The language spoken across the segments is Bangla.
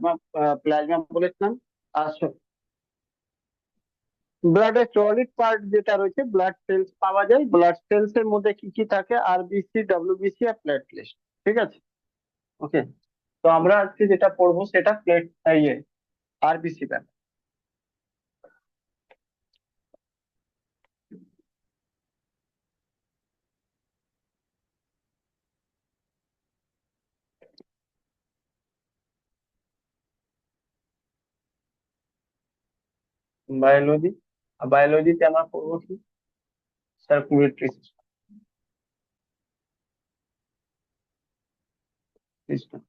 প্লাজমা প্লাজমা বলেছিলাম। আর ব্লাডের সলিড পার্ট যেটা রয়েছে ব্লাড সেলস পাওয়া যায়, ব্লাড সেলস এর মধ্যে কি কি থাকে, আরবিসি, ডব্লিউবিসি আর প্লেটলেট। ঠিক আছে, ওকে। তো আমরা আজকে যেটা পড়বো সেটা ইয়ে আরবিসি ব্যাপার। বায়োলজি, বায়োলজিতে আমরা পড়বো কি, circulatory system,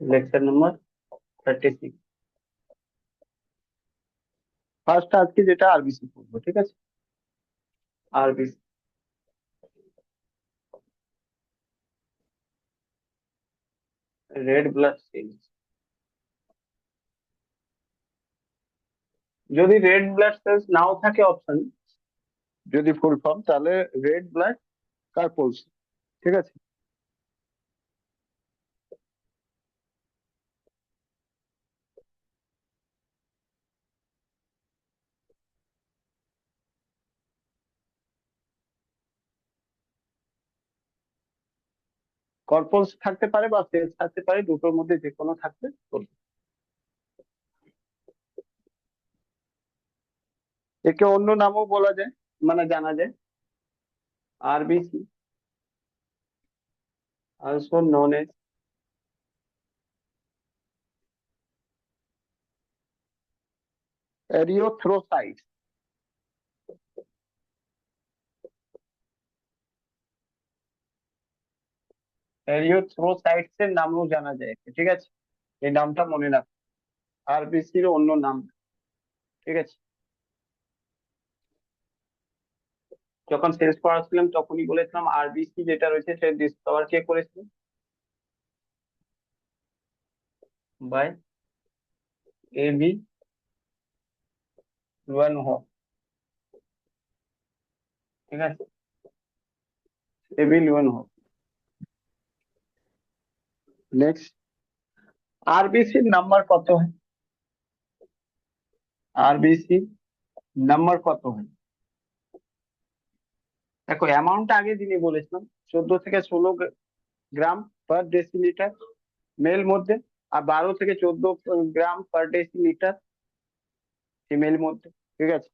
lecture number 36। First আজকে যেটা আরবিসি পড়বো, ঠিক আছে। RBC, red blood cells. যদি রেড ব্লাড সেলস নাও থাকে অপশন, যদি ফুল ফর্ম, তাহলে রেড ব্লাড কার্পলস। ঠিক আছে, কর্পলস থাকতে পারে বা সেলস থাকতে পারে, দুটোর মধ্যে যে কোনো থাকতে চলবে। একে অন্য নামও বলা যায়, মানে জানা যায়, আরবিসি, অলসো নন এজ এরিওথ্রোসাইটস। এরিওথ্রোসাইটস এর নামও জানা যায় একে, ঠিক আছে। এই নামটা মনে রাখ, আরবিসির অন্য নাম। ঠিক আছে, যখন সেলস পড়াচ্ছিলাম তখনই বলেছিলাম আরবিসি যেটা রয়েছে সে ডিসকভার কে করেছিল, বাই এবি লুয়ানহো। ঠিক আছে, এবি লুয়ানহো। নেক্সট, আরবিসির নাম্বার কত হয়, আরবিসি নাম্বার কত হয়? দেখো অ্যামাউন্ট আগে যিনি বলেছিলাম, 14 থেকে 16 গ্রাম পার ডেসিলিটার মেল মধ্যে, আর 12 থেকে 14 গ্রাম পার ডেসিলিটার ফিমেল মধ্যে। ঠিক আছে,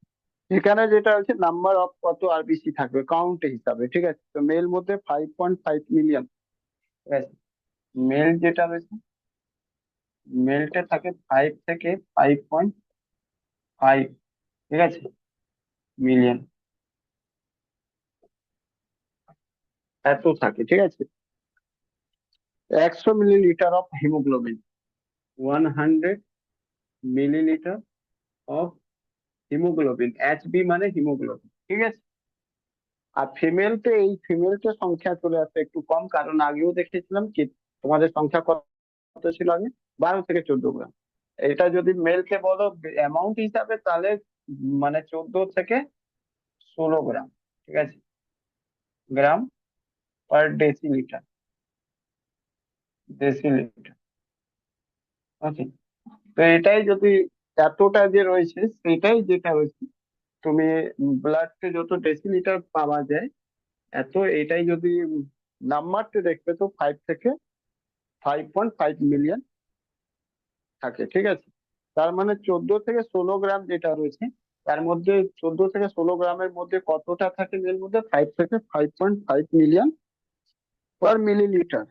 এখানে যেটা হচ্ছে নাম্বার অফ কত আরবিসি থাকবে কাউন্ট হিসাবে। ঠিক আছে, তো মেল মধ্যে 5.5 মিলিয়ন। ঠিক আছে, মেল যেটা রয়েছে, মেলটা থাকে 5 থেকে 5.5। ঠিক আছে, মিলিয়ন এত থাকে। ঠিক আছে, 100 millilitre of haemoglobin, 100 millilitre of haemoglobin, HB মানে হিমোগ্লোবিন। ঠিক আছে, আর ফিমেলতে, এই ফিমেলতে সংখ্যা চলে আসছে একটু কম, কারণ আগেও দেখেছিলাম কি তোমাদের সংখ্যা কত ছিল আগে, 12 থেকে 14 গ্রাম। এটা যদি মেলকে বলো অ্যামাউন্ট হিসাবে, তাহলে মানে 14 থেকে 16 গ্রাম। ঠিক আছে, গ্রাম পার ডেসিলিটার, ডেসিলিটার। ওকে, তো এটাই যদি, এতটা যে রয়েছে সেটাই যেটা রয়েছে, তুমি ব্লাডকে যত ডেসিলিটার পাওয়া যায় এত, এটাই যদি নাম্বারটা দেখবে তো 5 থেকে 5.5 মিলিয়ন থাকে। ঠিক আছে, তার মানে 14 থেকে 16 গ্রাম যেটা রয়েছে, তার মধ্যে 14 থেকে 16 গ্রামের মধ্যে কতটা থাকে, এর মধ্যে 5 থেকে 5.5 মিলিয়ন পার মিলিলিটার।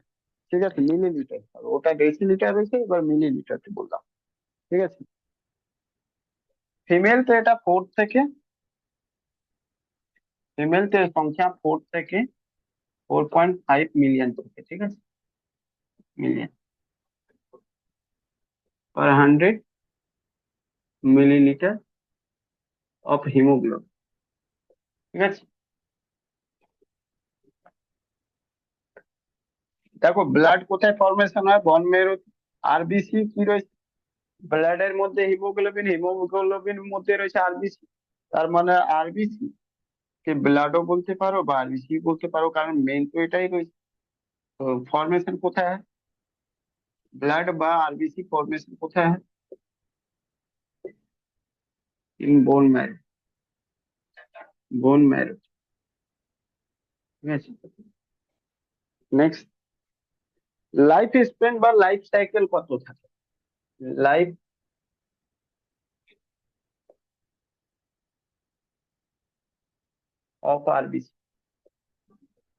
ঠিক আছে, মিলিলিটার, ওটা ডেসিলিটার রয়েছে, এবার মিলিলিটারকে বললাম। ঠিক আছে, ফিমেল তো এটা 4 থেকে 4.5 মিলিয়ন থাকে। ঠিক আছে, million per 100 millilitre of haemoglobin. ঠিক আছে, দেখো ব্লাড কোথায় ফর্মেশন হয়, বন মেরু। আরবিসি কি রয়েছে ব্লাডের মধ্যে, হিমোগ্লোবিন, হিমোগ্লোবিন মধ্যে রয়েছে আরবিসি। তার মানে আরবিসি কে ব্লাডও বলতে পারো বা আরবিসি বলতে পারো, কারণ মেন তো এটাই রয়েছে। तो फॉर्मेशन कोথায় है, ब्लड বা आरबीसी फॉर्मेशन কোথায় है, in bone marrow, bone marrow. ঠিক আছে, নেক্সট, লাইফ স্প্যান বা লাইফ সাইকেল কত থাকে, লাইফ অফ আরবিসি,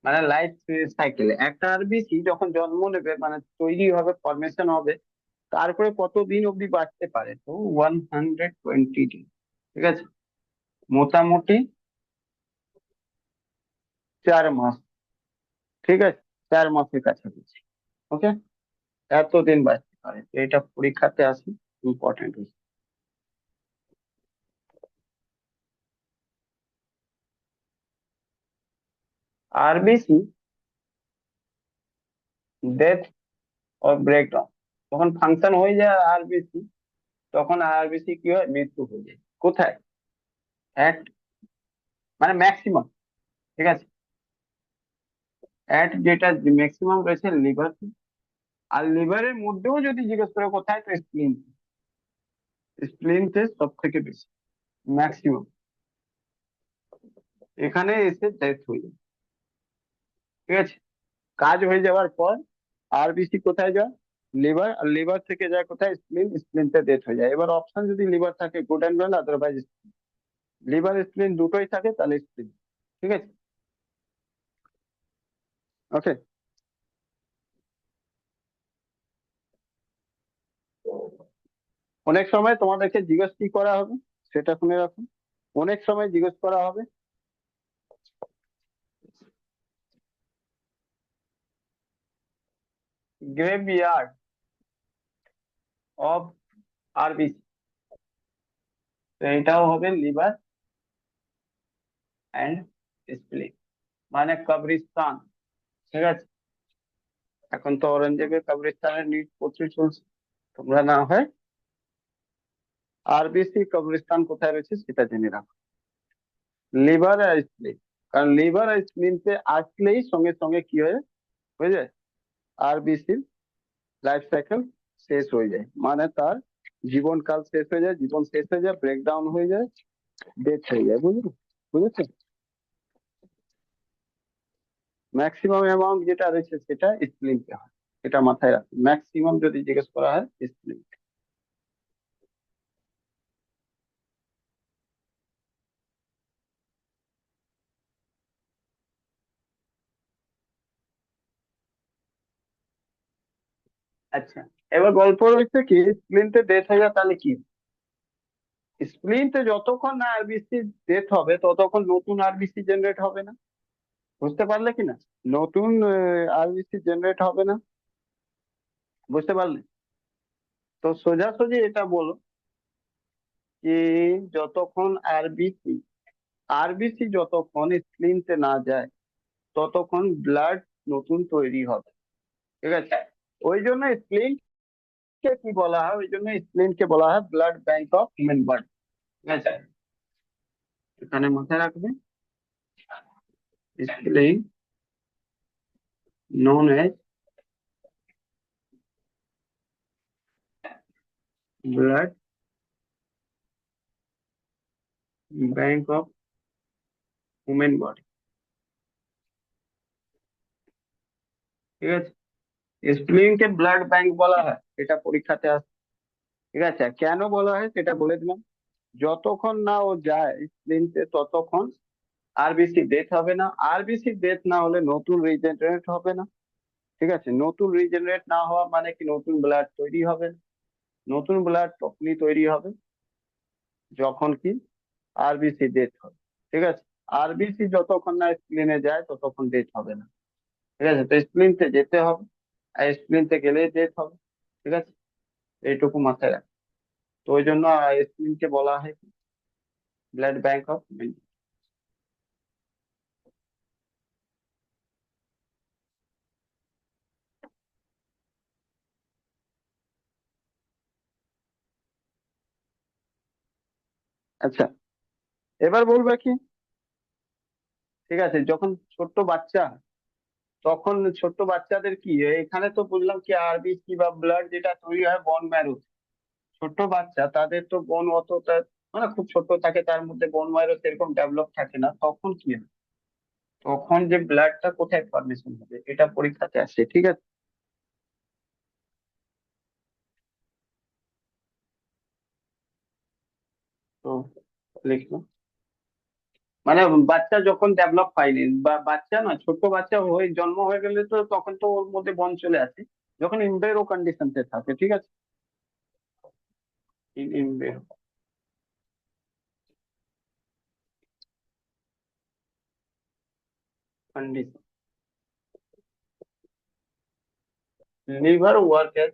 মানে লাইফ সাইকেল একটা আরবিসি যখন জন্ম নেবে মানে তৈরি হবে ফরমেশন হবে, তারপরে কতদিন অবধি বাঁচতে পারে, তো 120 দিন। ঠিক আছে, মোটামুটি 4 মাস। ঠিক আছে, 4 মাসের কাছাকাছি। ওকে, এতদিন বাঁচতে পারে, তো এটা পরীক্ষাতে আসে, ইম্পর্টেন্ট। আরবিসি ডেথ ও ব্রেকডাউন, যখন ফাংশন হয়ে যায় আরবিসি, তখন আরবিসি কি হয়, মৃত্যু হয়ে যায়। কোথায়, এক, মানে ম্যাক্সিমাম। ঠিক আছে, যেটা ম্যাক্সিমাম রয়েছে লিভার, আর লিভারের মধ্যেও যদি জিজ্ঞেস করে কোথায়, তো স্প্লিন, স্প্লিনতে সব থেকে বেশি, ম্যাক্সিমাম, এখানে এসে ডেথ হয়ে যায়। ঠিক আছে, কাজ হয়ে যাওয়ার পর আরবিসি কোথায় যায়, লিভার, আর লিভার থেকে যায় কোথায়, স্প্লিন, স্প্লিনতে ডেথ হয়ে যায়। এবার অপশন যদি লিভার থাকে good and well, otherwise liver স্প্লিন দুটোই থাকে তাহলে স্প্লিন। ঠিক আছে, ওকে। অনেক সময় তোমাদেরকে জিজ্ঞেস কি করা হবে, সেটা শুনে রাখো, অনেক সময় জিজ্ঞেস করা হবে গ্রেভইয়ার্ড অফ আরবিসি, তো এটাও হবে লিভার অ্যান্ড স্প্লিন, মানে কবরিস্তান। ঠিক আছে, এখন তো অরঙ্গজেবের কবরিস্তানের নিট প্রচুর চলছে, তোমরা না হয় আরবিসি কবরিস্তান কোথায় রয়েছে সেটা জেনে রাখো, লিভার আর স্প্লিন। কারণ লিভার আর স্প্লিনতে আসলেই সঙ্গে সঙ্গে কি হয়ে যায়, আরবিসির লাইফ সাইকেল শেষ হয়ে যায়, মানে তার জীবনকাল শেষ হয়ে যায়, জীবন শেষ হয়ে যায়, ব্রেকডাউন হয়ে যায়, ডেথ হয়ে যায়। বুঝলি, বুঝেছো? ম্যাক্সিমাম অ্যামাউন্ট যেটা রয়েছে সেটা স্প্লিনতে হয়, এটা মাথায় রাখো, ম্যাক্সিমাম যদি জিজ্ঞেস করা হয় স্প্লিন। আচ্ছা, এবার গল্প রয়েছে কি, স্প্লিনতে ডেথ হয়ে যায় তাহলে কি, স্প্লিনতে যতক্ষণ না আরবিসি ডেথ হবে ততক্ষণ নতুন আরবিসি জেনারেট হবে না। বুঝতে পারলে কি না, নতুন আরবিসি জেনারেট হবে না, বুঝতে পারলে? তো সোজাসুজি এটা বলো যে যতক্ষণ আরবিসি, যতক্ষণ স্প্লিনতে না যায় ততক্ষণ ব্লাড নতুন তৈরি হবে। ঠিক আছে, ওই জন্য স্প্লিন কে কি বলা হয়, ওই জন্য স্প্লিন কে বলা হয় blood bank of human body. ঠিক আছে, এখানে মাথায় রাখবে, স্প্লিন known as blood bank of human body। ঠিক আছে, স্প্লিন কে ব্লাড ব্যাংক বলা হয়, এটা পরীক্ষাতে আসে। ঠিক আছে, আর কেন বলা হয় সেটা বলে দিলাম, যতক্ষণ না ও যায় স্প্লিনতে ততক্ষণ আরবিসি ডেথ হবে না, আরবিসি ডেথ না হলে নতুন রিজেনারেট হবে না। ঠিক আছে, নতুন রিজেনারেট না হওয়া মানে কি, নতুন ব্লাড তৈরি হবে না। নতুন ব্লাড তখনই তৈরি হবে যখন কি আরবিসি ডেথ হবে। ঠিক আছে, আরবিসি যতক্ষণ না স্প্লিনে যায় ততক্ষণ ডেথ হবে না। ঠিক আছে, তো স্প্লিনতে যেতে হবে, আর স্প্লিনতে গেলেই ডেথ হবে। ঠিক আছে, এইটুকু মাথায় রাখ। তো ওই জন্য স্প্লিনকে বলা হয় ব্লাড ব্যাংক অফ। আচ্ছা, এবার বলবে কি, ঠিক আছে, যখন ছোট্ট বাচ্চা, তখন ছোট বাচ্চাদের কি এখানে তো বুঝলাম কি আরবিসি বা ব্লাড যেটা তৈরি হয় বোন ম্যারো। ছোট বাচ্চা তাদের তো বোন অতটা মানে খুব ছোট থাকে, তার মধ্যে বোন ম্যারো সেরকম ডেভেলপ থাকে না, তখন কি হয়? তখন যে ব্লাডটা কোথায় ফর্মেশন হবে এটা পরীক্ষাতে আসে, ঠিক আছে? তো লিখলো মানে বাচ্চা যখন ডেভেলপ পায়নি বা বাচ্চা না, ছোট বাচ্চা হয়ে জন্ম হয়ে গেলে তো তখন তো ওর মধ্যে বন চলে আসে, যখন ইমব্রেরো কন্ডিশনতে থাকে, ঠিক আছে? Embryo condition, liver work as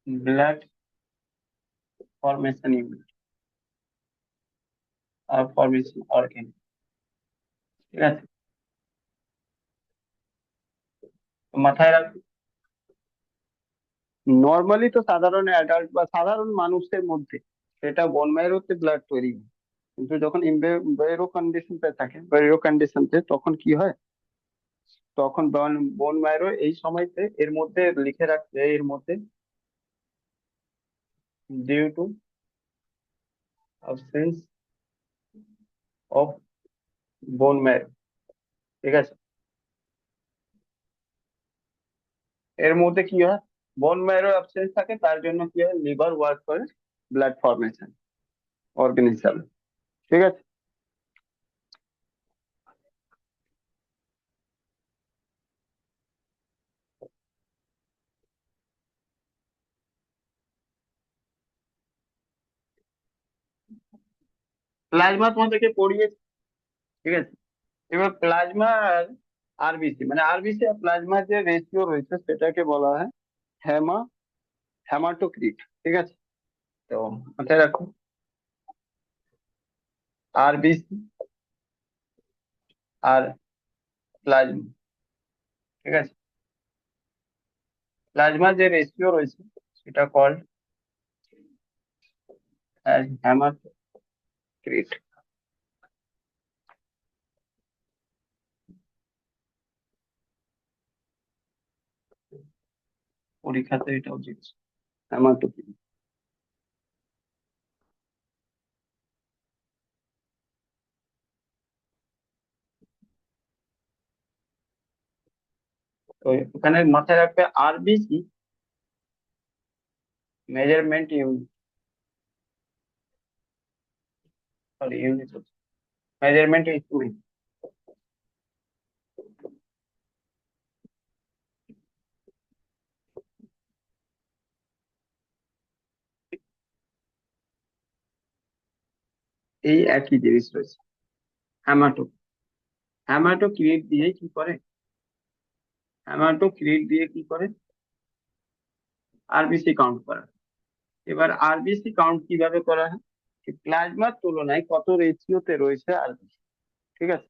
blood formation unit আর ফর্মেশন অর্গান, ঠিক আছে? তো মাথায় রাখবে, নর্মালি তো সাধারণ অ্যাডাল্ট বা সাধারণ মানুষের মধ্যে সেটা বোন ম্যারোতে ব্লাড তৈরি হয়, কিন্তু যখন ইমব্রেরো কন্ডিশনতে থাকে, বেরো কন্ডিশনতে তখন কি হয়? তখন বোন ম্যারো এই সময়তে এর মধ্যে লিখে রাখছে, এর মধ্যে due to absence of bone marrow, ঠিক আছে? এর মধ্যে কি হয়? বোন ম্যারো অ্যাবসেন্স থাকে, তার জন্য কি হয়, লিভার ওয়ার্ক করে ব্লাড ফর্মেশন অর্গানিজম, ঠিক আছে? প্লাজমা তোমাদেরকে পড়িয়েছে, ঠিক আছে? এবার প্লাজমা আর আরবিসি, মানে আরবিসি আর প্লাজমার যে রেশিও রয়েছে সেটাকে বলা হয় হ্যামা হ্যামাটোক্রিট, ঠিক আছে? তো মাথায় রাখো, আরবিসি আর প্লাজমা, ঠিক আছে? প্লাজমার যে রেশিও রয়েছে সেটা কল্ড অ্যাজ হ্যামাটোক্রিট। পরীক্ষাতে এটাও জিজ্ঞেস, হ্যামাটোক্রিট। তো এখানে মাথায় রাখবে RBC measurement unit, sorry unit, measurement instrument. এই একই জিনিস রয়েছে, হ্যামাটো হ্যামাটোক্রিট দিয়ে কি করে, হ্যামাটোক্রিট দিয়ে কি করে আরবিসি কাউন্ট করা হয়। এবার আরবিসি কাউন্ট কিভাবে করা হয়? প্লাজমার তুলনায় কত রেশিওতে রয়েছে আরবিসি, ঠিক আছে?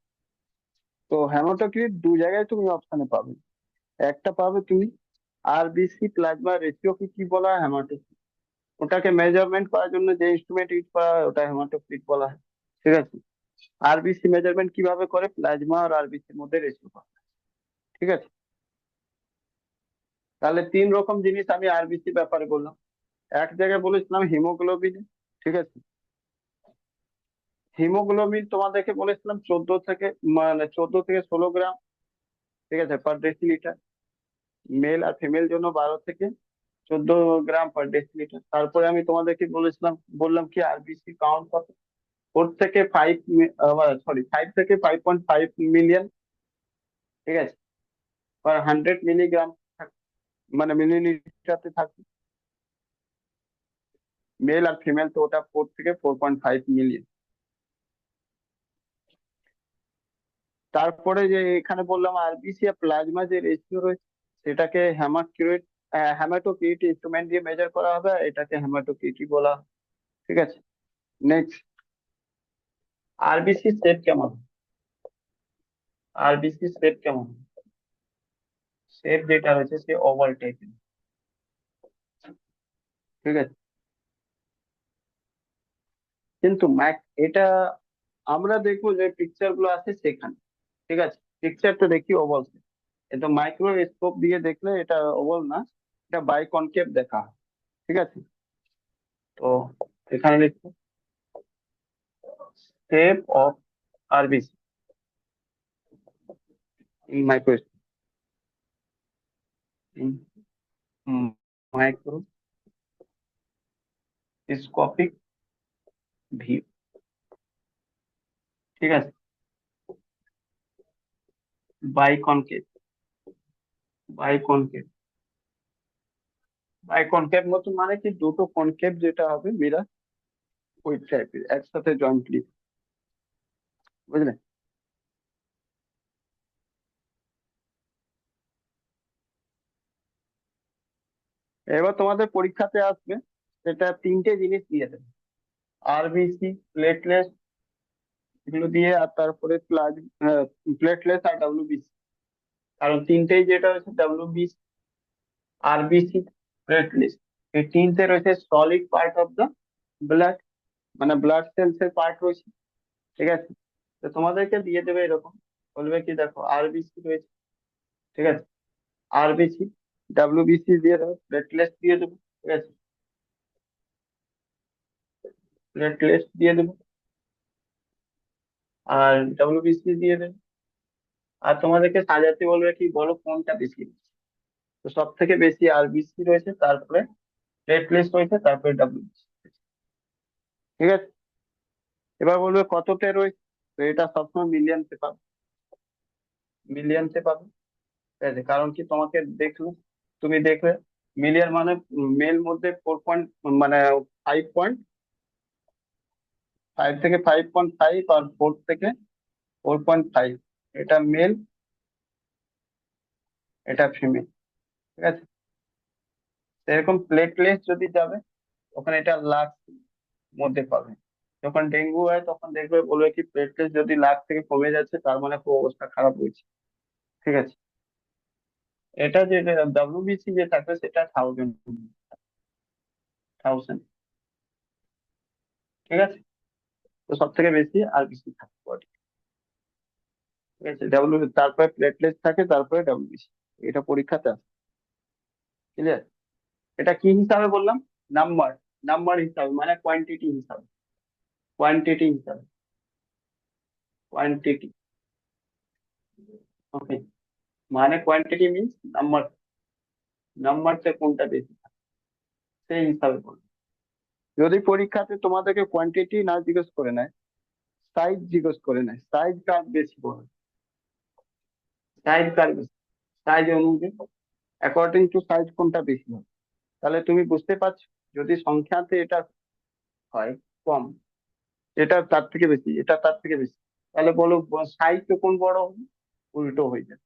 তো হেমাটোক্রিট দু জায়গায় তুমি অপশনে পাবে, একটা পাবে তুমি আরবিসি প্লাজমা রেশিও কি কি বলা হয়, হেমাটোক্রিট। ওটাকে মেজারমেন্ট করার জন্য যে ইনস্ট্রুমেন্ট ইউজ করা হয় ওটা হেমাটোক্রিট বলা হয়, ঠিক আছে? আরবিসি মেজারমেন্ট কিভাবে করে, প্লাজমা আর আরবিসির মধ্যে রেশিও পাবে, ঠিক আছে? তাহলে তিন রকম জিনিস আমি আরবিসি ব্যাপারে বললাম। এক জায়গায় বলেছিলাম হিমোগ্লোবিন, ঠিক আছে? হিমোগ্লোবিন তোমাদেরকে বলেছিলাম 14 থেকে 16 গ্রাম, ঠিক আছে, পার ডেসিলিটার। মেল আর ফিমেল জন্য 12 থেকে 14 গ্রাম পার ডেসিলিটার। তারপরে আমি তোমাদেরকে বলেছিলাম, বললাম কি আরবিসি কাউন্ট কত, 4 থেকে 5, সরি 5 থেকে 5.5 মিলিয়ন, ঠিক আছে, পার 100 মিলিগ্রাম, মানে মিলিলিটারতে থাকে। মেল আর ফিমেল তো ওটা 4 থেকে 4.5 মিলিয়ন। তারপরে যে এখানে বললাম আরবিসি আর প্লাজমা যে রেশিও রয়েছে সেটাকে হ্যামাটোক্রিট ইনস্ট্রুমেন্ট দিয়ে মেজার করা হবে, আর এটাকে হ্যামাটোক্রিটই বলা হয়, ঠিক আছে? নেক্সট, আরবিসি সেট কেমন, আরবিসি সেট কেমন, সেট যেটা রয়েছে সে ওভাল টাইপের, ঠিক আছে? কিন্তু এটা আমরা দেখবো যে পিকচার গুলো আছে সেখানে, ঠিক আছে, পিকচারটা দেখি ওভাল। কিন্তু মাইক্রোস্কোপ দিয়ে দেখলে এটা ওভাল না, এটা বাইকনকেভ দেখা হয়, ঠিক আছে। তো এখানে লিখবো shape of RBC in microscope, in microscopic view, ঠিক আছে, বাইকনকেভ, বাইকনকেভ, বাইকনকেভ মতো মানে কি দুটো কনকেভ যেটা হবে মিরার ওই টাইপের একসাথে জয়েন্টলি, বুঝলে। এবার তোমাদের পরীক্ষাতে আসবে, সেটা তিনটে জিনিস দিয়ে দেবে, আরবিসি, প্লেটলেস, এগুলো দিয়ে, আর তারপরে প্লেটলেস আর ডাব্লিউবিসি। কারণ তিনটেই যেটা হচ্ছে ডাব্লিউবিসি, আরবিসি, প্লেটলেস, এই তিনটে রয়েছে solid part of the blood, মানে ব্লাড সেলস এর পার্ট রয়েছে, ঠিক আছে। তো তোমাদেরকে দিয়ে দেবে এরকম, বলবে কি দেখো আরবিসি রয়েছে, ঠিক আছে, আরবিসি, ডাব্লিউবিসি দিয়ে দেবে, প্লেটলেস দিয়ে দেবে, ঠিক আছে, প্লেটলেস দিয়ে দেবে, আর ডাব্লিউবিসি দিয়ে দেবে। আর তোমাদেরকে সাজাতে বলবে কি বলো কোনটা বেশি, তো সব থেকে বেশি আরবিসি রয়েছে, তারপরে প্লেটলেস রয়েছে, তারপরে ডাব্লিউবিসি, ঠিক আছে। এবার বলবে কততে রয়েছে, তো এটা সবসময় মিলিয়নতে পাবে, মিলিয়নতে পাবে, ঠিক আছে। কারণ কি তোমাকে দেখলে, তুমি দেখলে মিলিয়ন মানে মেল মধ্যে 4 পয়েন্ট, মানে 5.5 থেকে 5.5, আর 4 থেকে 4.5, এটা মেল, এটা ফিমেল, ঠিক আছে। সেরকম প্লেটলেস যদি যাবে, ওখানে এটা লাখ মধ্যে পাবে। যখন ডেঙ্গু হয় তখন দেখবে, বলবে কি প্লেটলেস যদি লাখ থেকে কমে যাচ্ছে, তার মানে খুব অবস্থা খারাপ হয়েছে, ঠিক আছে। এটা যে ডাব্লিউবিসি যে থাকবে সেটা 1000, ঠিক আছে। তো সব থেকে বেশি আরবিসি থাকে body, ঠিক আছে, তারপরে প্লেটলেস থাকে, তারপরে ডাব্লিউবিসি। এটা পরীক্ষাতে আসে, ক্লিয়ার। এটা কি হিসাবে বললাম, নাম্বার, নাম্বার হিসাবে মানে কোয়ান্টিটি হিসাবে, কোয়ান্টিটি হিসাবে, কোয়ান্টিটি, ওকে, মানে কোয়ান্টিটি মিনস নাম্বার, নাম্বারটা কোনটা বেশি থাকে, সেই হিসাবে বলবো। যদি পরীক্ষাতে তোমাদেরকে কোয়ান্টিটি না জিজ্ঞেস করে নেয়, সাইজ জিজ্ঞেস করে নেয়, সাইজ কার বেশি বড়, সাইজ কার বেশি, সাইজ অনুযায়ী, অ্যাকর্ডিং টু সাইজ কোনটা বেশি হবে, তাহলে তুমি বুঝতে পারছো। যদি সংখ্যাতে এটা হয় কম, এটা তার থেকে বেশি, এটা তার থেকে বেশি, তাহলে বলো সাইজ তো কোন বড় হবে, উল্টো হয়ে যাবে।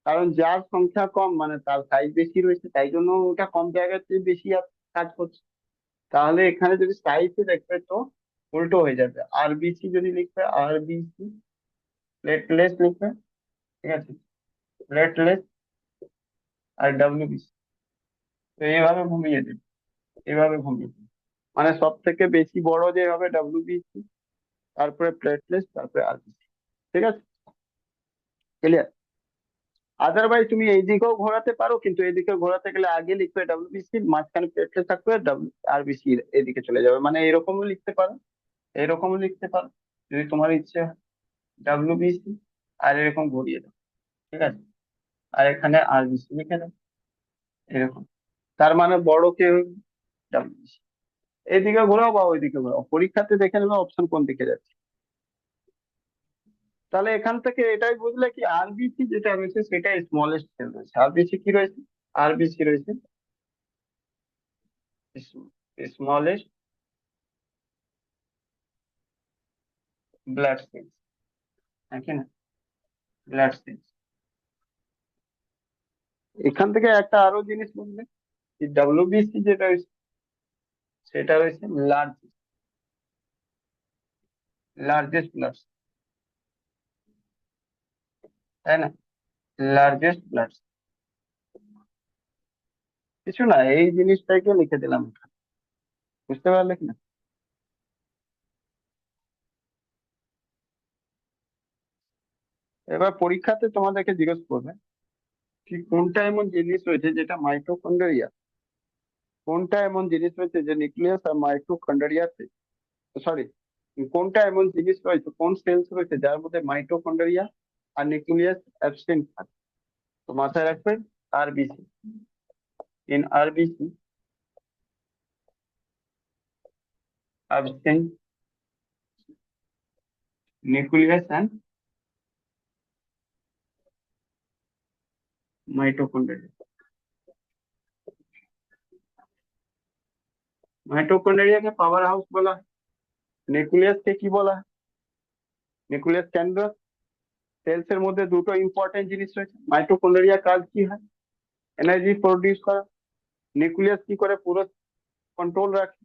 কারণ যার সংখ্যা কম মানে তার সাইজ বেশি রয়েছে, তাই জন্য ওটা কম জায়গাতে বেশি কাজ করছে। তাহলে এখানে যদি সাইজে দেখবে তো উল্টো হয়ে যাবে, আরবিসি যদি লিখবে, আরবিসি, প্লেটলেস লিখবে, ঠিক আছে, প্লেটলেস আর ডাব্লিউবিসি, তো এইভাবে ঘুমিয়ে দেবে, এইভাবে ঘুমিয়ে দেবে। মানে সব থেকে বেশি বড় যে হবে ডাব্লিউবিসি, তারপরে প্লেটলেস, তারপরে আরবিসি, ঠিক আছে, ক্লিয়ার। আদারওয়াইজ তুমি এইদিকেও ঘোরাতে পারো, কিন্তু এইদিকে ঘোরাতে গেলে আগে লিখবে ডাব্লিউবিসি, মাঝখানে প্লেটলেস থাকবে, আরবিসি এদিকে চলে যাবে, মানে এরকমও লিখতে পারো, এরকমও লিখতে পারো, যদি তোমার ইচ্ছে হয়, ডাব্লিউবিসি আর এরকম ঘুরিয়ে দাও, ঠিক আছে, আর এখানে আরবিসি লিখে দাও, এরকম। তার মানে বড় কে ডাব্লিউবিসি, এইদিকে ঘোরাও বা ওইদিকে ঘোরাও, পরীক্ষাতে দেখে নেবে অপশন কোন দিকে যাচ্ছে। তাহলে এখান থেকে এটাই বুঝলে কি আরবিসি যেটা রয়েছে সেটা স্মলেস্ট সেল রয়েছে, আরবিসি কি রয়েছে, আরবিসি রয়েছে স্মলেস্ট ব্লাড সেলস, নাকি না, ব্লাড সেলস। এখান থেকে একটা আরো জিনিস বুঝলে, ডাব্লিউবিসি যেটা রয়েছে সেটা রয়েছে লার্জেস্ট ব্লাড, তাই না, লার্জেস্ট ব্লাড, কিছু না, এই জিনিসটাকে লিখে দিলাম এখানে, বুঝতে পারলে কিনা। এবার পরীক্ষাতে তোমাদেরকে জিজ্ঞেস করবে কি কোনটা এমন জিনিস রয়েছে যেটা মাইটোকন্ড্রিয়া, কোনটা এমন জিনিস রয়েছে যে নিউক্লিয়াস আর মাইটোকন্ড্রিয়াতে, সরি, কোনটা এমন জিনিস রয়েছে, কোন সেলস রয়েছে যার মধ্যে মাইটোকন্ড্রিয়া আর নিউক্লিয়াস অ্যাবসেন্ট থাকে। তো মাথায় রাখবেন RBC, in RBC absent nucleus and mitochondria. মাইটোকন্ড্রিয়াকে পাওয়ার হাউস বলা হয়, নিউক্লিয়াসকে কি বলা হয়, নিউক্লিয়াস কেন্দ্র। সেলস এর মধ্যে দুটো ইম্পর্টেন্ট জিনিস রয়েছে, মাইটোকন্ড্রিয়া কাজ কি হয়, এনার্জি প্রডিউস করা, নিউক্লিয়াস কি করে পুরো কন্ট্রোল রাখে।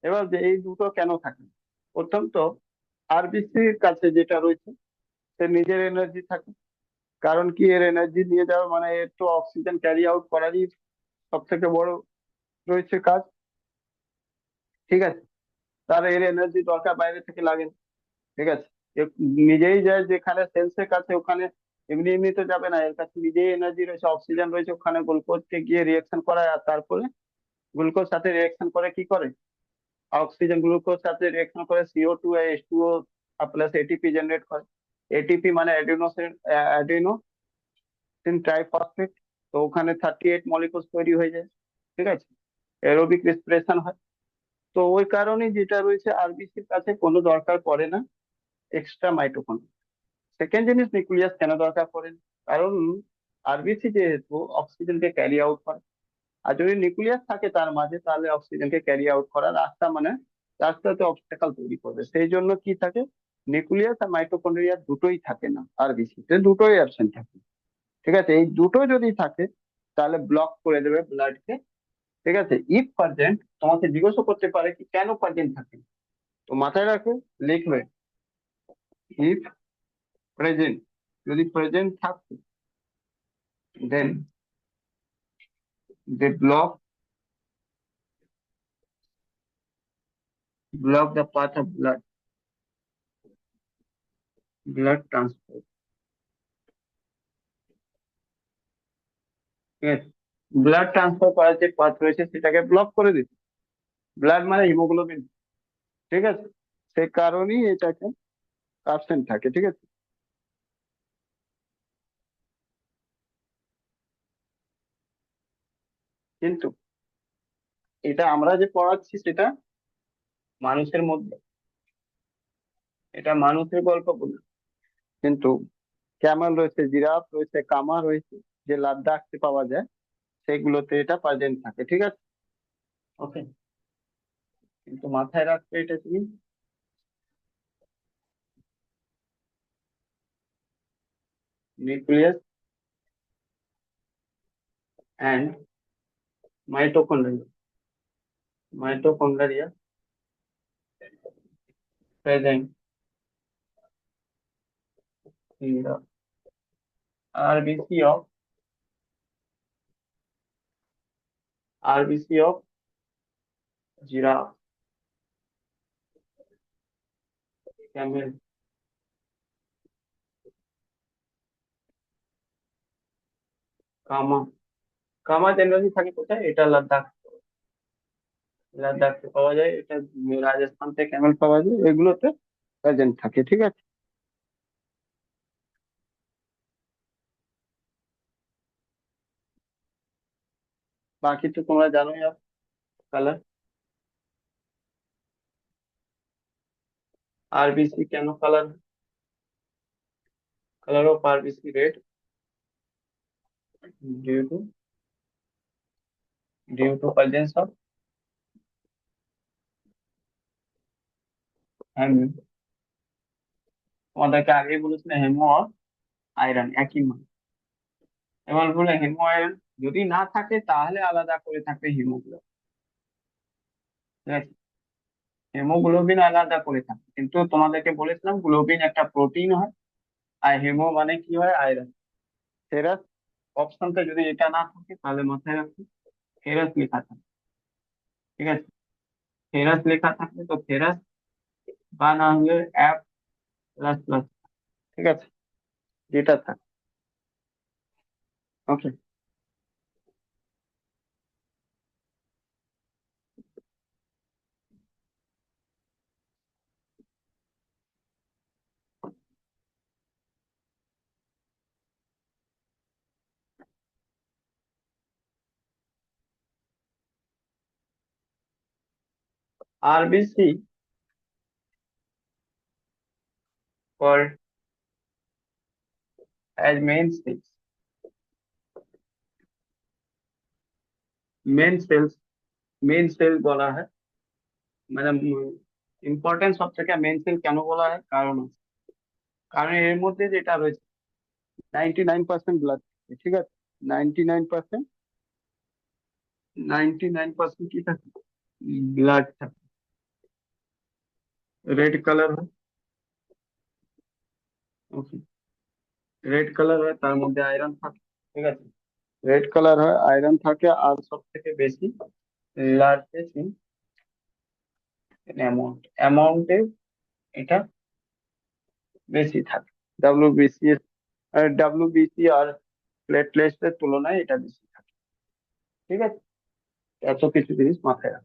এবার যে এই দুটো কেন থাকে, প্রথমত আরবিসির কাছে যেটা রয়েছে সে নিজের এনার্জি থাকে, কারণ কি এর এনার্জি নিয়ে যাওয়া মানে এর তো অক্সিজেন ক্যারি আউট করারই সব থেকে বড় রয়েছে কাজ, ঠিক আছে। তার এর এনার্জি দরকার বাইরে থেকে লাগে না, ঠিক আছে। এ নিজেই যায় যেখানে সেলসের কাছে, ওখানে এমনি এমনি তো যাবে না, এর কাছে নিজেই এনার্জি রয়েছে, অক্সিজেন রয়েছে, ওখানে গ্লুকোজকে গিয়ে রিয়েকশন করায়, আর তারপরে গ্লুকোজ সাথে রিয়েকশন করে কি করে, অক্সিজেন গ্লুকোজ সাথে রিয়েকশন করে CO2 আর H2O প্লাস এটিপি জেনারেট করে। এটিপি মানে অ্যাডিনোসিন ট্রাইফসফেট। তো ওখানে 38 মলিকুলস তৈরি হয়ে যায়, ঠিক আছে, এরোবিক রেসপিরেশন হয়। তো ওই কারণে যেটা রয়েছে আরবিসির কাছে কোনো দরকার পড়ে না এক্সট্রা মাইটোকন্ড্রিয়া। সেকেন্ড জিনিস, নিউক্লিয়াস কেন দরকার পড়ে না, কারণ আরবিসি যেহেতু অক্সিজেনকে ক্যারি আউট করে, আর যদি নিউক্লিয়াস থাকে তার মাঝে তাহলে অক্সিজেনকে ক্যারি আউট করার রাস্তা মানে রাস্তাতে অবস্টাকল তৈরি করবে, সেই জন্য কি থাকে, নিউক্লিয়াস আর মাইটোকন্ড্রিয়া দুটোই থাকে না, আরবিসি তে দুটোই অ্যাবসেন্ট থাকে, ঠিক আছে। এই দুটো যদি থাকে তাহলে ব্লক করে দেবে ব্লাডকে, ঠিক আছে। ইফ প্রেজেন্ট, তোমাকে জিজ্ঞাসা করতে পারে কি কেন প্রেজেন্ট থাকে, তো মাথায় রাখবে, লিখবে ইফ প্রেজেন্ট, যদি প্রেজেন্ট থাকে দেন দে block the path of blood transport, ঠিক আছে। ব্লাড ট্রান্সফার করার যে পাথ রয়েছে সেটাকে ব্লক করে দিচ্ছে, ব্লাড মানে হিমোগ্লোবিন, ঠিক আছে, সে কারণেই এটাকে অ্যাবসেন্ট থাকে, ঠিক আছে। কিন্তু এটা আমরা যে পড়াচ্ছি সেটা মানুষের মধ্যে, এটা মানুষের গল্প বলি, কিন্তু ক্যামেল রয়েছে, জিরাফ রয়েছে, কামা রয়েছে, যে লাদাখে পাওয়া যায় সেগুলোতে এটা প্রেজেন্ট থাকে, ঠিক আছে। ওকে, কিন্তু মাথায় রাখবে এটা তুমি, nucleus and mitochondria, mitochondria present in the RBC of RBC of giraffe, camel, কামা। কামা জেনারেলি থাকে কোথায়, এটা লাদাখ, লাদাখে পাওয়া যায়, এটা রাজস্থান থেকে ক্যামেল পাওয়া যায়, এগুলোতে প্রেজেন্ট থাকে, ঠিক আছে। বাকি তো তোমরা জানোই। আর কালার, আরবিসি কেন colour, colour of RBC red due to presence of তোমাদেরকে আগেই বলেছিলাম হেমো আর আয়রন একই মানে। এবার বলে হেমো আয়রন যদি না থাকে তাহলে আলাদা করে থাকবে হিমোগ্লোবিন, ঠিক আছে, হেমোগ্লোবিন আলাদা করে থাকে, কিন্তু তোমাদেরকে বলেছিলাম গ্লোবিন একটা প্রোটিন হয়, আর হেমো মানে কি হয়, আয়রন। ফেরাস অপশনটা যদি এটা না থাকে তাহলে মাথায় রাখবে ফেরাস লেখা থাকে, ঠিক আছে। ফেরাস লেখা থাকলে তো ফেরাস, বা না হলে F++, ঠিক আছে। যেটা থাকে। Okay. RBC called as main cells main cell বলা হয়, মানে ইম্পর্টেন্স সব থেকে মেন সেল কেন বলা হয়, কারণ এর মধ্যে যেটা রয়েছে 99% ব্লাড, ঠিক আছে। 99%, 99% কি থাকে, ব্লাড থাকে। রেড কালার হয়। ওকে। রেড কালার হয়, তার মধ্যে আয়রন থাকে, ঠিক আছে। রেড কালার হয়, আয়রন থাকে, আর সব থেকে বেশি লার্জেস্ট ইন অ্যামাউন্টে এটা বেশি থাকে। ডাব্লিউবিসি ডাব্লিউবিসি আর প্লেটলেটস এর তুলনায় এটা বেশি থাকে, ঠিক আছে। এত কিছু জিনিস মাথায় রাখ।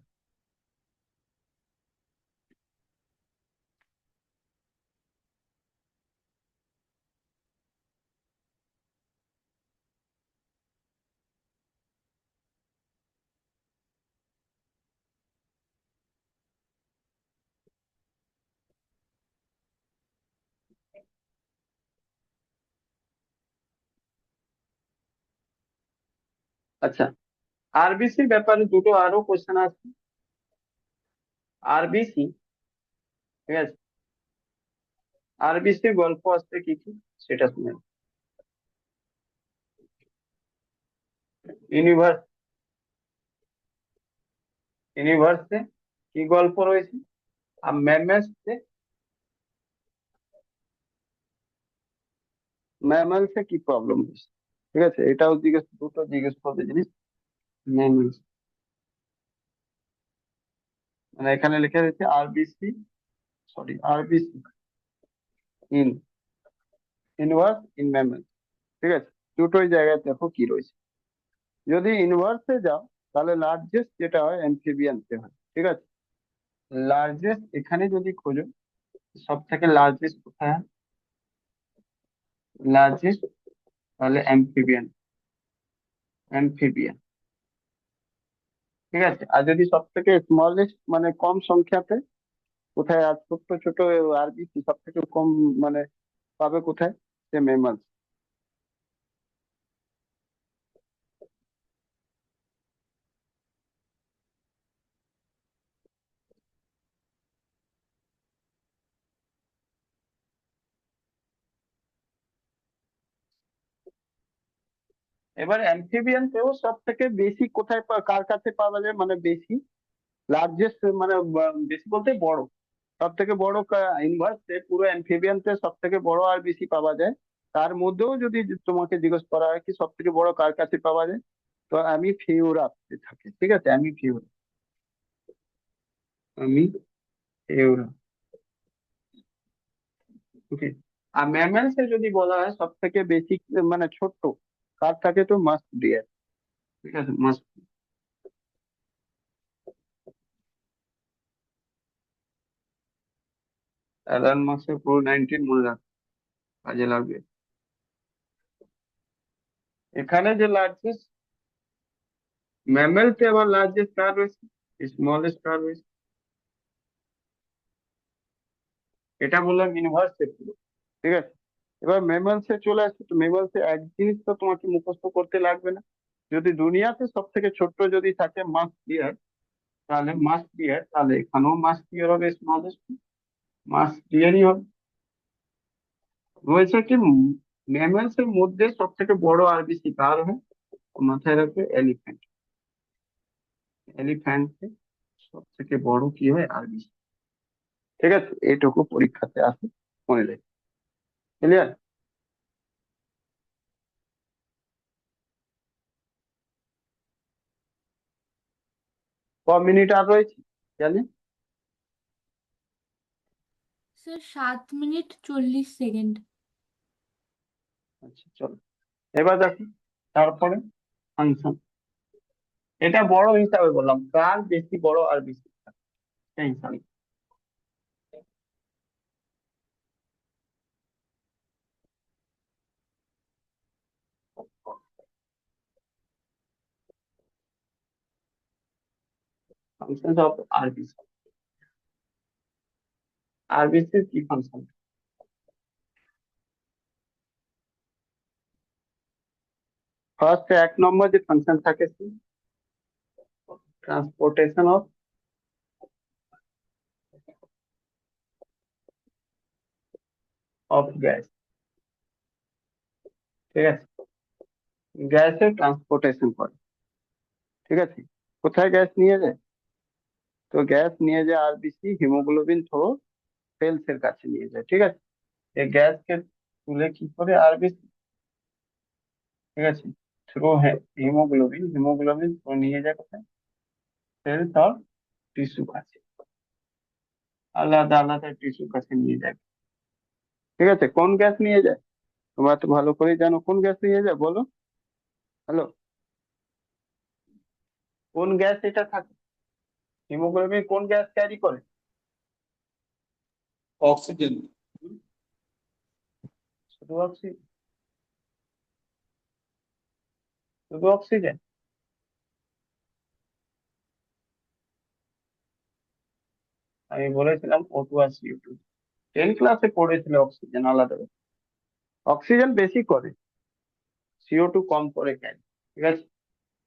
আচ্ছা, আরবিসির ব্যাপারে দুটো আরো কোশ্চেন আছে। আরবিসি, ঠিক আছে, আরবিসির গল্প আছে কি কি সেটা শুনে। ইউনিভার্স ইউনিভার্সে কি গল্প রয়েছে, আর ম্যামসে, ম্যামলসে কি প্রবলেম হয়েছে, ঠিক আছে। এটাও দুটো জিজ্ঞেস করবে জিনিস। ম্যামলস, মানে এখানে লেখা রয়েছে RBC, sorry RBC in inverse in mammal, ঠিক আছে। দুটোই জায়গায় দেখো কি রয়েছে। যদি ইনভার্সে যাও তাহলে লার্জেস্ট যেটা হয় অ্যাম্ফিবিয়ানতে হয়, ঠিক আছে। লার্জেস্ট এখানে যদি খোঁজো, সব থেকে লার্জেস্ট কোথায় হয়, লার্জেস্ট, তাহলে অ্যাম্ফিবিয়ান, ঠিক আছে। আর যদি সব থেকে স্মলেস্ট মানে কম সংখ্যাতে কোথায়, আর ছোট্ট ছোট আরবিসি সব থেকে কম মানে পাবে কোথায়, সে ম্যামালস। এবার অ্যাম্ফিবিয়ানতেও সব থেকে বেশি কোথায় কার কাছে পাওয়া যায়, মানে বেশি লার্জেস্ট, মানে বেশি বলতে বড়, সব থেকে বড় ইনভার্সে পুরো অ্যাম্ফিবিয়ানতে সব থেকে বড় আর বেশি পাওয়া যায়। তার মধ্যেও যদি তোমাকে জিজ্ঞেস করা হয় কি সব থেকে বড় কার কাছে পাওয়া যায়, তো আমি ফিউরাতে থাকে, ঠিক আছে। আমি ফিউরা, ওকে। আর ম্যামলস এ যদি বলা হয় সব থেকে বেশি মানে ছোট্ট কার থাকে, তো মাস্ট ডিয়ার, ঠিক আছে। মাস্ট, অ্যালান মাস্কের পুরো 19 মনে রাখ, কাজে লাগবে। এখানে যে লার্জেস্ট ম্যামলতে আবার লার্জেস্ট কার রয়েছে, স্মলেস্ট কার রয়েছে, এটা বললাম ইউনিভার্সে পুরো, ঠিক আছে। এবার ম্যামলসে চলে আসছে, তো ম্যামলসে এক জিনিস তো তোমাকে মুখস্থ করতে লাগবে না। যদি দুনিয়াতে সব থেকে ছোট্ট যদি থাকে মাস্ট বিয়ার, তাহলে এখানেও মাস্ট বিয়ার হবে, স্মলেস্ট মাস্ট বিয়ারই হবে। রয়েছে কি, ম্যামলস এর মধ্যে সব থেকে বড় আরবিসি কার হয়, মাথায় রাখবে এলিফ্যান্ট। এলিফ্যান্ট সব থেকে বড় কি হয়, আরবিসি, ঠিক আছে। এইটুকু পরীক্ষাতে আসে, মনে রাখবে। ক্লিয়ার? মিনিট আর রয়েছে জানি। Sir 7 minute 40 second. আচ্ছা চলো, এবার দেখো তারপরে ফাংশন। এটা বড় হিসাবে বললাম, কার বেশি বড় আর বেশি সেই হিসাবে। Function of RBC. আরবিসি কি ফাংশন? ফার্স্ট এক নম্বর যে ফাংশন থাকে, ট্রান্সপোর্টেশন অফ গ্যাস। ঠিক আছে, গ্যাসের ট্রান্সপোর্টেশন করে। ঠিক আছে, কোথায় গ্যাস নিয়ে যায়? তো গ্যাস নিয়ে যায় আরবিসি হিমোগ্লোবিন থ্রো সেলস এর কাছে নিয়ে যায়। ঠিক আছে, এই গ্যাসকে তুলে কি করে আরবিসি, ঠিক আছে, থ্রো হিমোগ্লোবিন, হিমোগ্লোবিন থ্রো নিয়ে যায় কোথায়? সেলস আর টিস্যু কাছে, আলাদা আলাদা টিস্যু কাছে নিয়ে যায়। ঠিক আছে, কোন গ্যাস নিয়ে যায়? তোমরা তো ভালো করে জানো কোন গ্যাস নিয়ে যায়, বলো। হ্যালো, কোন গ্যাস এটা থাকে? হিমোগ্লোবিন কোন গ্যাস ক্যারি করে? অক্সিজেন। হুম, শুধু অক্সিজেন? শুধু অক্সিজেন? আমি বলেছিলাম O2 আর CO2। 10 ক্লাসে পড়েছিল অক্সিজেন আলাদা। অক্সিজেন বেশি করে, CO2 কম করে ক্যারি। ঠিক আছে,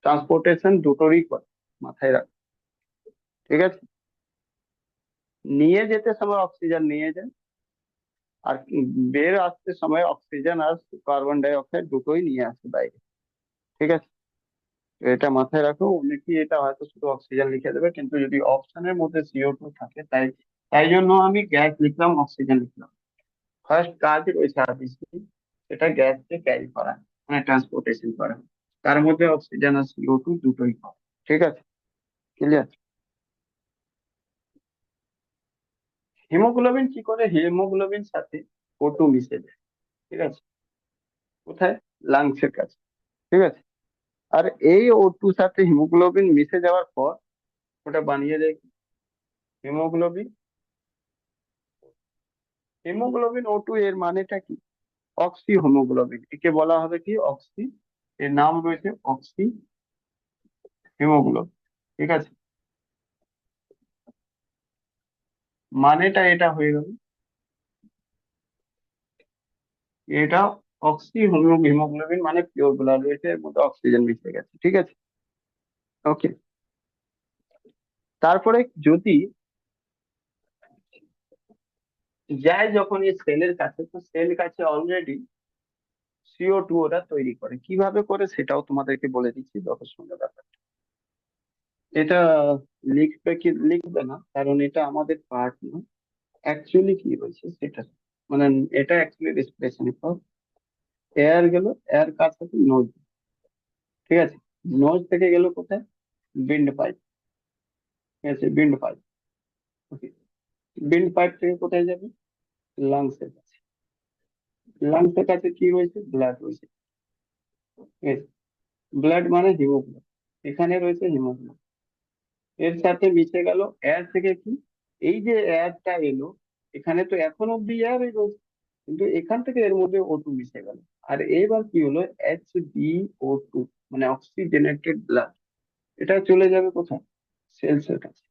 ট্রান্সপোর্টেশন দুটোরই করে, মাথায় রাখ। ঠিক আছে, নিয়ে যেতে সময় অক্সিজেন নিয়ে যায়, আর বের আসতে সময় অক্সিজেন আর কার্বন ডাই অক্সাইড দুটোই নিয়ে আসে বাইরে। ঠিক আছে, তো এটা মাথায় রাখো। অনেকেই এটা হয়তো শুধু অক্সিজেন লিখে দেবে, কিন্তু যদি অপশনের মধ্যে CO2 থাকে, তাই তাই জন্য আমি গ্যাস লিখলাম, অক্সিজেন লিখলাম। ফার্স্ট কাজ রয়েছে আরবিসি, সেটা গ্যাসকে ক্যারি করা, মানে ট্রান্সপোর্টেশন করা। তার মধ্যে অক্সিজেন আর CO2 দুটোই পাওয়া। ঠিক আছে, ক্লিয়ার? হিমোগ্লোবিন কি করে? হিমোগ্লোবিন সাথে O2 মিশে যায়। ঠিক আছে, কোথায়? লাংসের কাছে। ঠিক আছে, আর এই O2 সাথে হিমোগ্লোবিন মিশে যাওয়ার পর ওটা বানিয়ে দেয় হিমোগ্লোবিন। হিমোগ্লোবিন O2 এর মানেটা কি? অক্সি হিমোগ্লোবিন, একে বলা হবে কি? অক্সি। এর নাম রয়েছে অক্সি হিমোগ্লোবিন। ঠিক আছে, মানেটা এটা হয়ে গেল, এটা অক্সি হিমোগ্লোবিন মানে পিওর ব্লাড রয়েছে, এর মধ্যে অক্সিজেন মিশে গেছে। ঠিক আছে, ওকে। তারপরে যদি যায় যখন এই সেলের কাছে, তো সেল কাছে অলরেডি CO2 ওরা তৈরি করে। কিভাবে করে সেটাও তোমাদেরকে বলে দিচ্ছি, যত সুন্দর ব্যাপার। এটা লিখবে কি লিখবে না, কারণ এটা আমাদের পার্ট না। অ্যাকচুয়ালি কি হয়েছে সেটা, মানে এটা অ্যাকচুয়ালি রেসপিরেশন। এয়ার গেল, এয়ার কার সাথে? নোজ। ঠিক আছে, নোজ থেকে গেল কোথায়? বিন্ড পাইপ। ঠিক আছে, বিন্ড পাইপ। ওকে, বিন্ড পাইপ থেকে কোথায় যাবে? লাংস এর কাছে। লাংস এর কাছে কি রয়েছে? ব্লাড রয়েছে। ঠিক আছে, ব্লাড মানে হিমোগ্লোবিন, এখানে রয়েছে হিমোগ্লোবিন। এর সাথে মিশে গেল এয়ার থেকে কি? এই যে এয়ারটা এলো, এখানে তো এখন অব্দি এয়ারই রয়েছে, কিন্তু এখান থেকে এর মধ্যে O2 মিশে গেল। আর এবার কি হলো? HbO2, মানে অক্সিজেনেটেড ব্লাড, এটা চলে যাবে কোথায়? সেলস এর কাছে।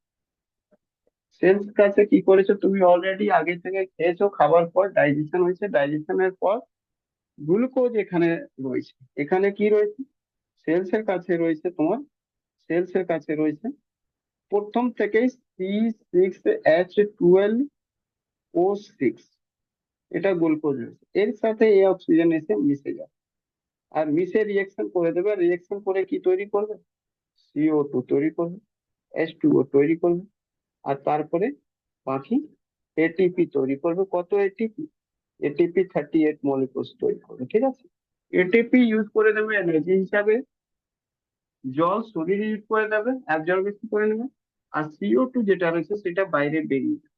সেলস কাছে কি করেছো তুমি? অলরেডি আগে থেকে খেয়েছো, খাবার পর ডাইজেশন হয়েছে, ডাইজেশনের পর গ্লুকোজ এখানে রয়েছে। এখানে কি রয়েছে? সেলস এর কাছে রয়েছে তোমার, সেলস এর কাছে রয়েছে প্রথম থেকেই C6H12O6, এটা গ্লুকোজ রয়েছে। এর সাথে এই অক্সিজেন এসে মিশে যায়, আর মিশে রিয়েকশন করে দেবে। রিয়েকশন করে কি তৈরি করবে? CO2 তৈরি করবে, H2O তৈরি করবে, আর তারপরে বাকি এটিপি তৈরি করবে। কত এটিপি? এটিপি 38 মলিকুলস তৈরি করবে। ঠিক আছে, এটিপি ইউজ করে দেবে এনার্জি হিসাবে, জল শরীরে ইউজ করে দেবে, অ্যাবজর্বেশন করে নেবে। আর CO2 যেটা রয়েছে সেটা বাইরে বেরিয়ে যাবে।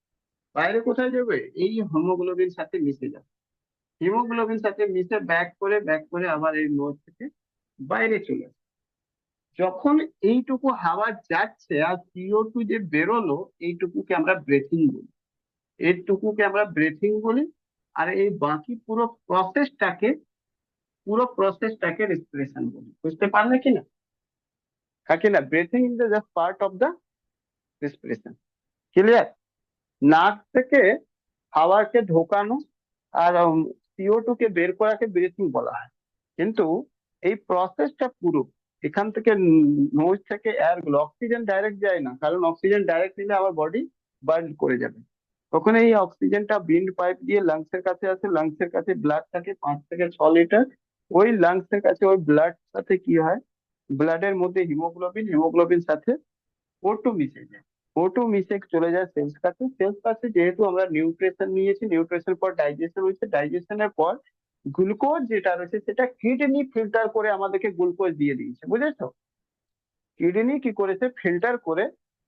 বাইরে কোথায় যাবে? এই হিমোগ্লোবিন সাথে মিশে যাবে। হিমোগ্লোবিন সাথে মিশে ব্যাক করে আবার এই নোজ থেকে বাইরে চলে আসে। যখন এইটুকু হাওয়া যাচ্ছে আর CO2 যে বেরোলো, এইটুকুকে আমরা ব্রেথিং বলি। এইটুকুকে আমরা ব্রেথিং বলি। আর এই বাকি পুরো প্রসেসটাকে রেসপিরেশন বলি। বুঝতে পারলে কিনা? না, breathing is just part of the respiration. Clear? নাক থেকে হাওয়াকে ঢোকানো আর CO2 কে বের করাকে ব্রিথিং বলা হয়। কিন্তু এই প্রসেসটা পুরো এখান থেকে নোজ থেকে এয়ার গুলো, অক্সিজেন ডাইরেক্ট যায় না, কারণ অক্সিজেন ডাইরেক্ট নিলে আমার বডি বার্ন করে যাবে। তখন এই অক্সিজেনটা বিন্ড পাইপ দিয়ে লাংস এর কাছে আসে, লাংস এর কাছে ব্লাড থাকে 5 থেকে 6 লিটার। ওই লাংস এর কাছে ওই ব্লাড সাথে কি হয়, ব্লাডের মধ্যে হিমোগ্লোবিন সাথে O2 মিশে যায়। O2 মিশে চলে যায় সেলস কাছে। সেলস কাছে যেহেতু আমরা নিউট্রিশন নিয়েছি, নিউট্রিশন পর ডাইজেশন হয়েছে, ডাইজেশনের পর গ্লুকোজ যেটা রয়েছে সেটা কিডনি ফিল্টার করে আমাদেরকে গ্লুকোজ দিয়ে দিয়েছে। বুঝেছো? কিডনি কি করেছে, ফিল্টার করে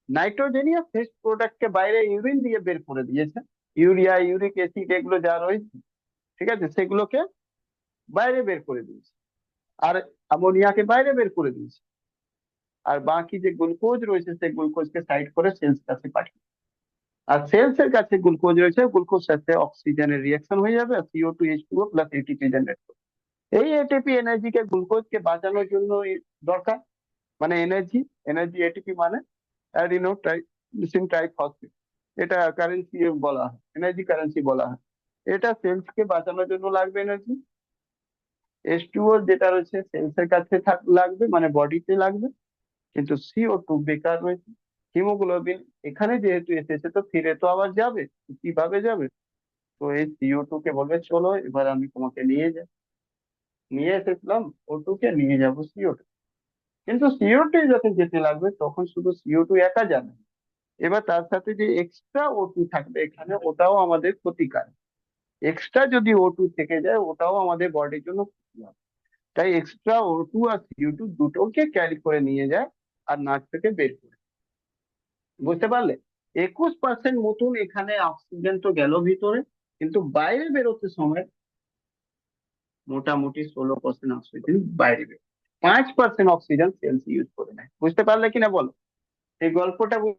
নাইট্রোজেনিয়াস ফেস্ট প্রোডাক্টকে বাইরে ইউরিন দিয়ে বের করে দিয়েছে। ইউরিয়া, ইউরিক অ্যাসিড এগুলো যা রয়েছে, ঠিক আছে, সেগুলোকে বাইরে বের করে দিয়েছে। আর অ্যামোনিয়াকে বাইরে বের করে দিয়েছে। আর বাকি যে গ্লুকোজ রয়েছে সেই গ্লুকোজকে সাইড করে সেলস কাছে পাঠিয়ে। আর সেলস এর কাছে গ্লুকোজ রয়েছে, গ্লুকোজ সাথে অক্সিজেনের রিয়াকশন হয়ে যাবে আর CO2H2O প্লাস এটিপি জেনারেট করবে। এই এটিপি এনার্জিকে গ্লুকোজকে বাঁচানোর জন্য দরকার, মানে এনার্জি। এনার্জি এটিপি মানে অ্যাডিনো ট্রাইসিন ট্রাইফসফেট। এটা কারেন্সি বলা হয়, এনার্জি কারেন্সি বলা হয়। এটা সেলস কে বাঁচানোর জন্য লাগবে এনার্জি। H2O যেটা রয়েছে সেলস এর কাছে লাগবে, মানে বডিতে লাগবে। কিন্তু CO2 বেকার রয়েছে। হিমোগ্লোবিন এখানে যেহেতু এসেছে তো ফিরে তো আবার যাবে, কিভাবে যাবে? তো এই CO2 কে বলবে চলো এবার আমি তোমাকে নিয়ে যাই। নিয়ে এসেছিলাম O2 কে, নিয়ে যাবো CO2। কিন্তু CO2 যখন যেতে লাগবে তখন শুধু CO2 একা যাবে না। এবার তার সাথে যে এক্সট্রা O2 থাকবে এখানে, ওটাও আমাদের ক্ষতিকারক। এক্সট্রা যদি O2 থেকে যায় ওটাও আমাদের বডির জন্য ক্ষতি হবে। তাই এক্সট্রা O2 আর CO2 দুটোকে ক্যারি করে নিয়ে যায় আর নাক থেকে বের করে। বুঝতে পারলে? 21% মতন এখানে অক্সিজেন তো গেল ভিতরে, কিন্তু বাইরে বেরোতে সময় মোটামুটি 16% অক্সিজেন বাইরে বেরোয়। 5% অক্সিজেন সেলস ইউজ করে নেয়। বুঝতে পারলে কিনা বলো? এই গল্পটা